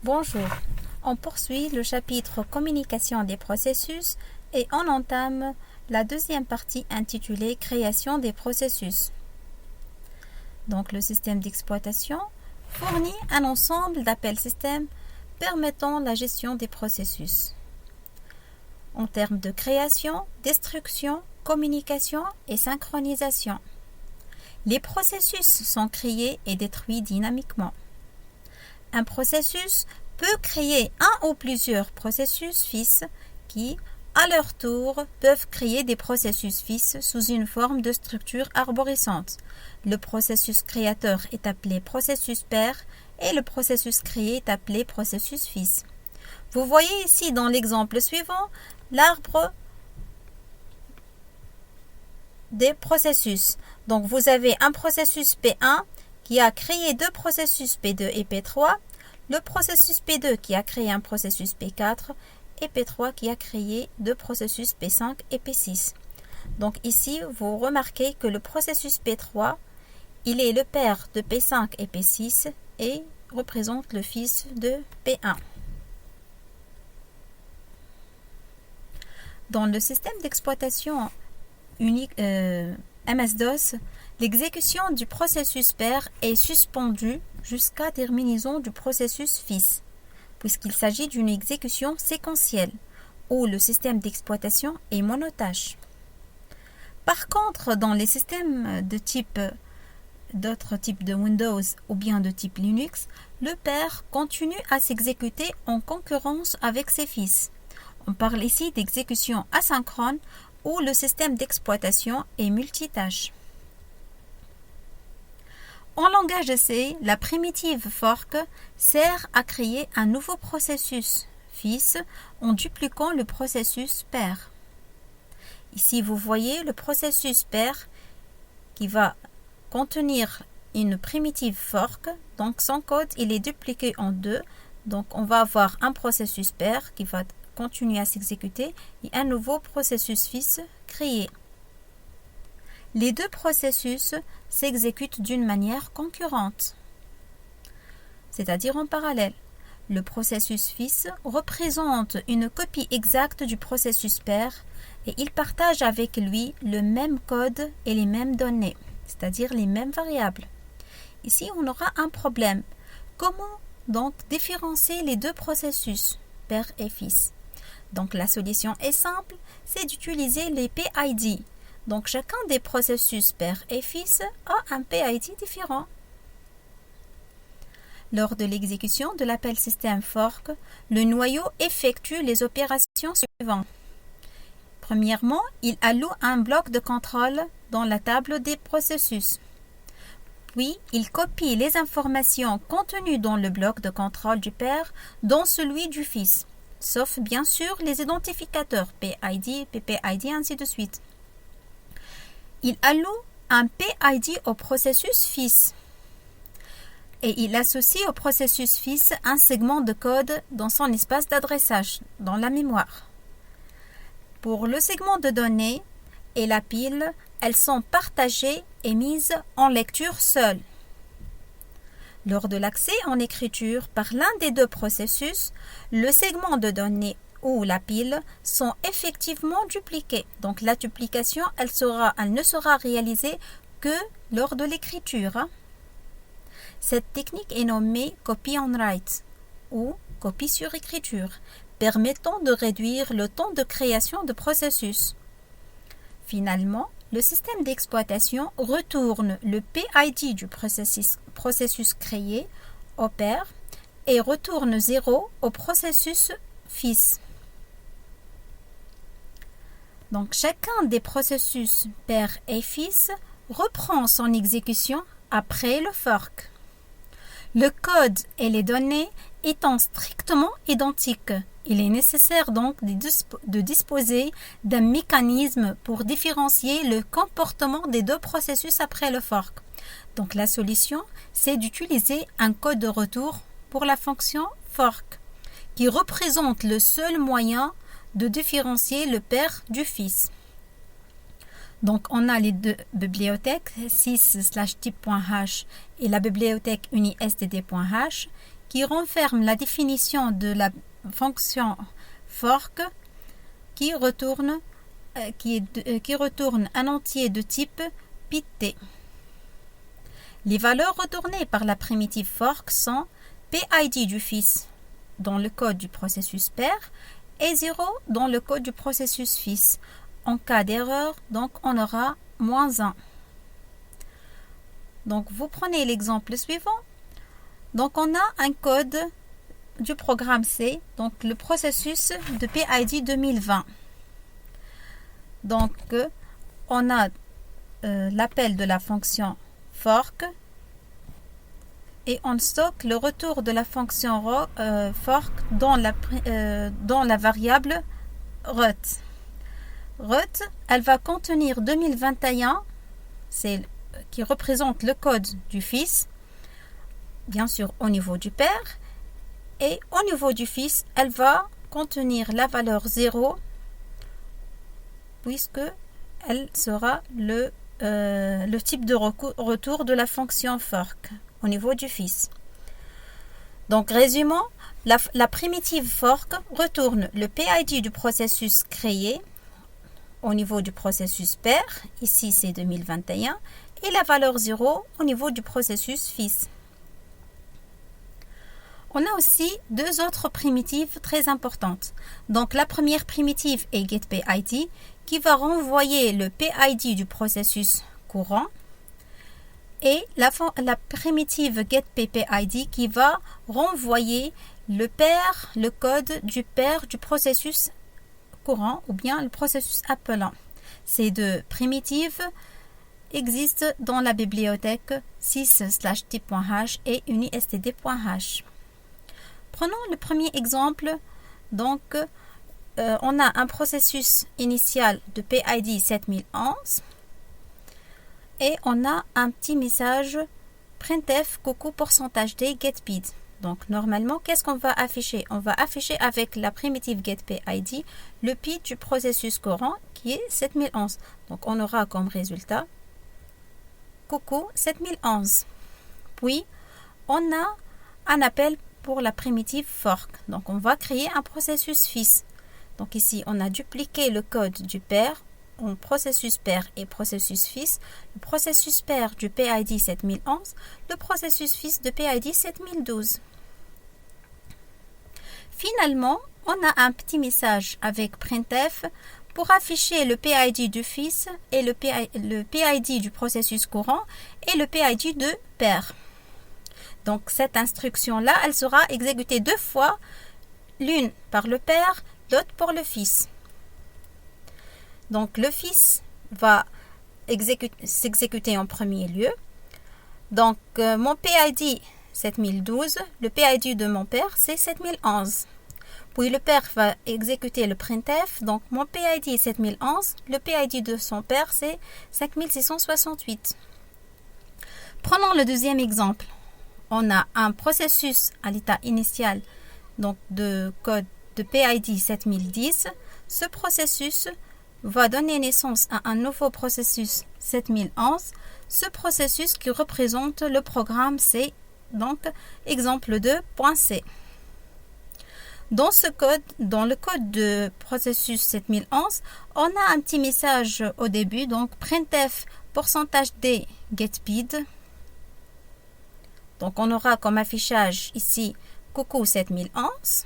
Bonjour, on poursuit le chapitre Communication des processus et on entame la deuxième partie intitulée Création des processus. Donc le système d'exploitation fournit un ensemble d'appels systèmes permettant la gestion des processus en termes de création, destruction, communication et synchronisation. Les processus sont créés et détruits dynamiquement. Un processus peut créer un ou plusieurs processus fils qui, à leur tour, peuvent créer des processus fils sous une forme de structure arborescente. Le processus créateur est appelé processus père et le processus créé est appelé processus fils. Vous voyez ici dans l'exemple suivant l'arbre des processus. Donc vous avez un processus P1 qui a créé deux processus P2 et P3, le processus P2 qui a créé un processus P4 et P3 qui a créé deux processus P5 et P6. Donc ici, vous remarquez que le processus P3, il est le père de P5 et P6 et représente le fils de P1. Dans le système d'exploitation unique MS-DOS, l'exécution du processus père est suspendue jusqu'à terminaison du processus fils, puisqu'il s'agit d'une exécution séquentielle, où le système d'exploitation est monotâche. Par contre, dans les systèmes d'autres types de Windows ou bien de type Linux, le père continue à s'exécuter en concurrence avec ses fils. On parle ici d'exécution asynchrone où le système d'exploitation est multitâche. En langage C, la primitive fork sert à créer un nouveau processus fils en dupliquant le processus père. Ici, vous voyez le processus père qui va contenir une primitive fork. Donc, son code, il est dupliqué en deux. Donc, on va avoir un processus père qui va continuer à s'exécuter et un nouveau processus fils créé. Les deux processus s'exécutent d'une manière concurrente, c'est-à-dire en parallèle. Le processus fils représente une copie exacte du processus père et il partage avec lui le même code et les mêmes données, c'est-à-dire les mêmes variables. Ici, on aura un problème. Comment donc différencier les deux processus, père et fils? Donc la solution est simple, c'est d'utiliser les PID. Donc chacun des processus père et fils a un PID différent. Lors de l'exécution de l'appel système fork, le noyau effectue les opérations suivantes. Premièrement, il alloue un bloc de contrôle dans la table des processus. Puis, il copie les informations contenues dans le bloc de contrôle du père dans celui du fils, sauf bien sûr les identificateurs PID, PPID, ainsi de suite. Il alloue un PID au processus fils et il associe au processus fils un segment de code dans son espace d'adressage, dans la mémoire. Pour le segment de données et la pile, elles sont partagées et mises en lecture seule. Lors de l'accès en écriture par l'un des deux processus, le segment de données ou la pile sont effectivement dupliqués. Donc la duplication, elle ne sera réalisée que lors de l'écriture. Cette technique est nommée copy on write ou copie sur écriture, permettant de réduire le temps de création de processus. Finalement, le système d'exploitation retourne le PID du processus créé au père et retourne 0 au processus fils. Donc chacun des processus père et fils reprend son exécution après le fork. Le code et les données étant strictement identiques, il est nécessaire donc de disposer d'un mécanisme pour différencier le comportement des deux processus après le fork. Donc la solution, c'est d'utiliser un code de retour pour la fonction fork, qui représente le seul moyen de différencier le père du fils. Donc on a les deux bibliothèques, sys/type.h et la bibliothèque unistd.h, qui renferme la définition de la fonction fork qui retourne un entier de type PIT. Les valeurs retournées par la primitive fork sont PID du fils dans le code du processus père et 0 dans le code du processus fils. En cas d'erreur, donc on aura -1. Donc vous prenez l'exemple suivant. Donc on a un code du programme C, donc le processus de PID 2020. Donc on a l'appel de la fonction fork et on stocke le retour de la fonction fork dans la variable root. Root, elle va contenir 2021, qui représente le code du fils, bien sûr au niveau du père, et au niveau du fils, elle va contenir la valeur 0, puisque elle sera le type de retour de la fonction fork au niveau du fils. Donc, résumons, la primitive fork retourne le PID du processus créé au niveau du processus père, ici c'est 2021, et la valeur 0 au niveau du processus fils. On a aussi deux autres primitives très importantes. Donc la première primitive est getPID qui va renvoyer le PID du processus courant et la primitive getPPID qui va renvoyer le code du père du processus courant ou bien le processus appelant. Ces deux primitives existent dans la bibliothèque sys/type.h et unistd.h. Prenons le premier exemple. Donc, on a un processus initial de PID 7011 et on a un petit message printf coucou %d getPID. Donc, normalement, qu'est-ce qu'on va afficher? On va afficher avec la primitive getPID le PID du processus courant qui est 7011. Donc, on aura comme résultat coucou 7011. Puis, on a un appel pour la primitive fork. Donc, on va créer un processus fils. Donc, ici, on a dupliqué le code du père en processus père et processus fils. Le processus père du PID 7011, le processus fils de PID 7012. Finalement, on a un petit message avec printf pour afficher le PID du fils et le PID du processus courant et le PID de père. Donc, cette instruction-là, elle sera exécutée deux fois, l'une par le père, l'autre pour le fils. Donc, le fils va s'exécuter en premier lieu. Donc, mon PID 7012, le PID de mon père, c'est 7011. Puis, le père va exécuter le printf. Donc, mon PID 7011, le PID de son père, c'est 5668. Prenons le deuxième exemple. On a un processus à l'état initial donc de code de PID 7010. Ce processus va donner naissance à un nouveau processus 7011. Ce processus qui représente le programme C, donc exemple 2.c. Dans le code de processus 7011, on a un petit message au début, donc printf %d getPID. Donc, on aura comme affichage ici coucou 7011.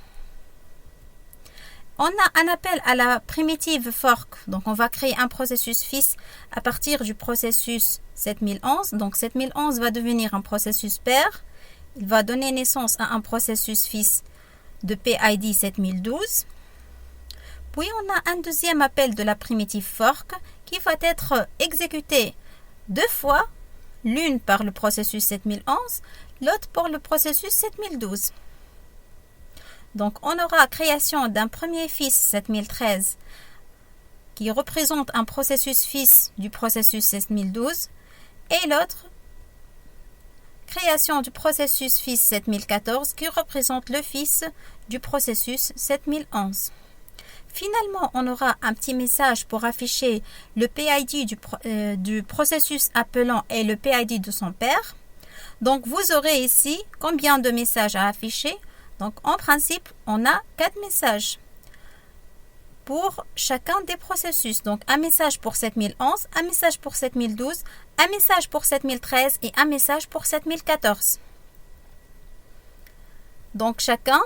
On a un appel à la primitive fork. Donc, on va créer un processus fils à partir du processus 7011. Donc, 7011 va devenir un processus père. Il va donner naissance à un processus fils de PID 7012. Puis, on a un deuxième appel de la primitive fork qui va être exécuté deux fois, l'une par le processus 7011, l'autre pour le processus 7012. Donc, on aura création d'un premier fils 7013 qui représente un processus fils du processus 7012 et l'autre création du processus fils 7014 qui représente le fils du processus 7011. Finalement, on aura un petit message pour afficher le PID du processus appelant et le PID de son père. Donc, vous aurez ici combien de messages à afficher. Donc, en principe, on a 4 messages pour chacun des processus. Donc, un message pour 7011, un message pour 7012, un message pour 7013 et un message pour 7014. Donc, chacun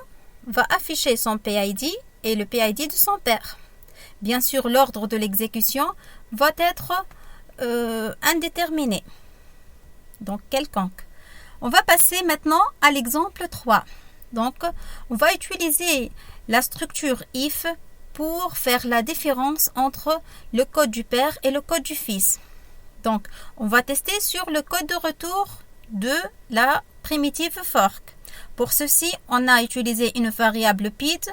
va afficher son PID et le PID de son père. Bien sûr, l'ordre de l'exécution va être indéterminé, donc quelconque. On va passer maintenant à l'exemple 3. Donc, on va utiliser la structure if pour faire la différence entre le code du père et le code du fils. Donc, on va tester sur le code de retour de la primitive fork. Pour ceci, on a utilisé une variable PID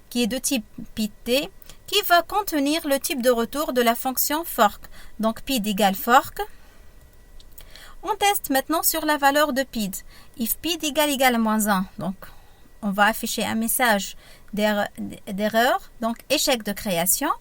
qui est de type PID-T qui va contenir le type de retour de la fonction fork. Donc, PID égale fork. On teste maintenant sur la valeur de PID. If PID égale -1, donc on va afficher un message d'erreur, donc échec de création.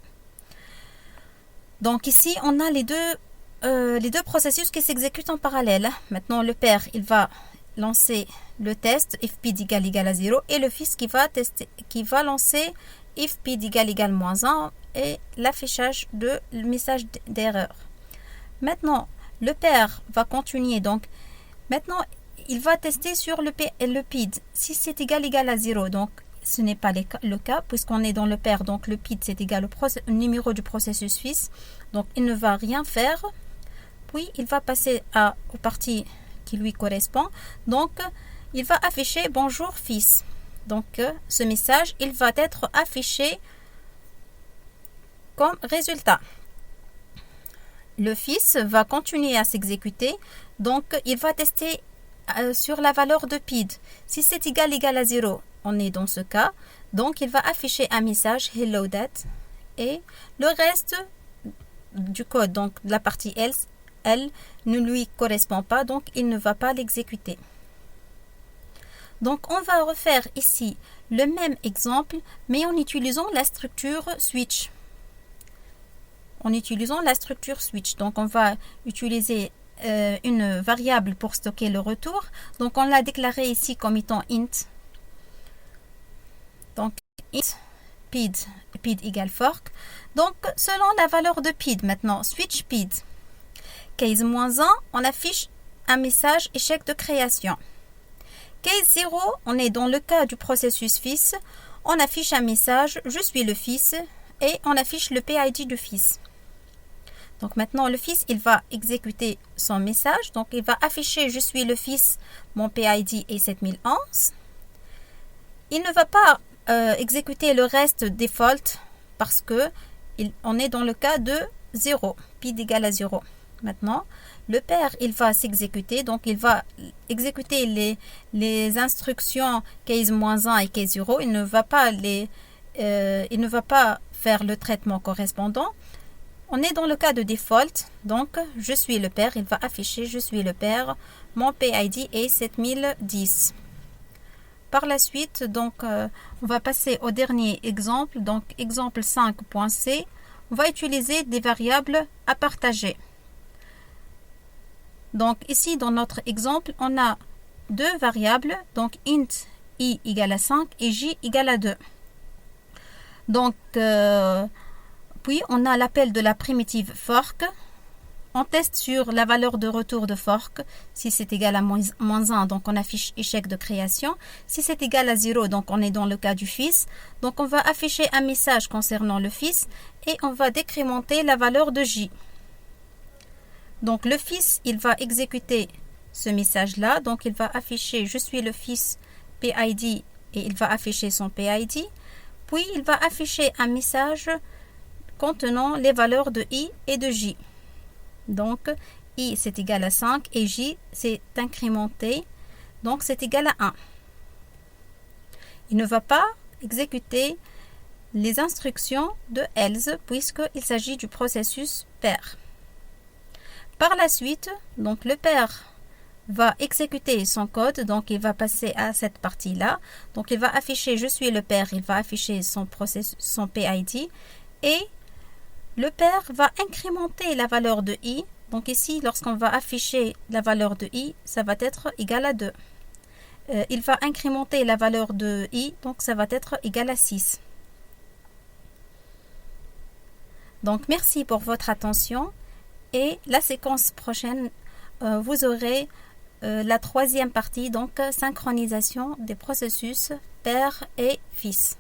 Donc ici, on a les deux processus qui s'exécutent en parallèle. Maintenant, le père, il va lancer le test if PID égale 0 et le fils qui va lancer if PID égale -1 et l'affichage de message d'erreur. Maintenant, le père va continuer. Donc, maintenant, il va tester sur le PID. Si c'est égal à 0, donc ce n'est pas le cas puisqu'on est dans le père. Donc, le PID, c'est égal au numéro du processus fils. Donc, il ne va rien faire. Puis, il va passer aux parties qui lui correspond. Donc, il va afficher bonjour fils. Donc, ce message, il va être affiché comme résultat. Le fils va continuer à s'exécuter. Donc, il va tester sur la valeur de PID. Si c'est égal à 0, on est dans ce cas. Donc, il va afficher un message hello dad. Et le reste du code, donc la partie else, elle ne lui correspond pas. Donc, il ne va pas l'exécuter. Donc, on va refaire ici le même exemple, mais en utilisant la structure switch. Donc, on va utiliser une variable pour stocker le retour. Donc, on l'a déclaré ici comme étant int. Donc, int PID égale fork. Donc, selon la valeur de PID, maintenant, switch PID. Case -1, on affiche un message échec de création. Case 0, on est dans le cas du processus fils. On affiche un message, je suis le fils, et on affiche le PID du fils. Donc maintenant, le fils, il va exécuter son message. Donc, il va afficher je suis le fils, mon PID est 7011. Il ne va pas exécuter le reste default parce que on est dans le cas de 0, PID égale à 0. Maintenant, le père, il va s'exécuter. Donc, il va exécuter les instructions case -1 et case 0. Il ne va pas faire le traitement correspondant. On est dans le cas de default, donc je suis le père, il va afficher je suis le père, mon PID est 7010. Par la suite, donc on va passer au dernier exemple, donc exemple 5.c, on va utiliser des variables à partager. Donc ici dans notre exemple, on a deux variables, donc int i égale à 5 et j égale à 2. Donc puis, on a l'appel de la primitive fork. On teste sur la valeur de retour de fork. Si c'est égal à -1, donc on affiche échec de création. Si c'est égal à 0, donc on est dans le cas du fils. Donc, on va afficher un message concernant le fils et on va décrémenter la valeur de j. Donc, le fils, il va exécuter ce message-là. Donc, il va afficher je suis le fils PID et il va afficher son PID. Puis, il va afficher un message contenant les valeurs de i et de j. Donc, i c'est égal à 5 et j c'est incrémenté, donc c'est égal à 1. Il ne va pas exécuter les instructions de else puisqu'il s'agit du processus père. Par la suite, donc le père va exécuter son code, donc il va passer à cette partie-là. Donc, il va afficher je suis le père, il va afficher son PID et le père va incrémenter la valeur de i Donc ici, lorsqu'on va afficher la valeur de i, ça va être égal à 2. Il va incrémenter la valeur de i, donc ça va être égal à 6. Donc merci pour votre attention et la séquence prochaine, vous aurez la troisième partie, donc synchronisation des processus père et fils.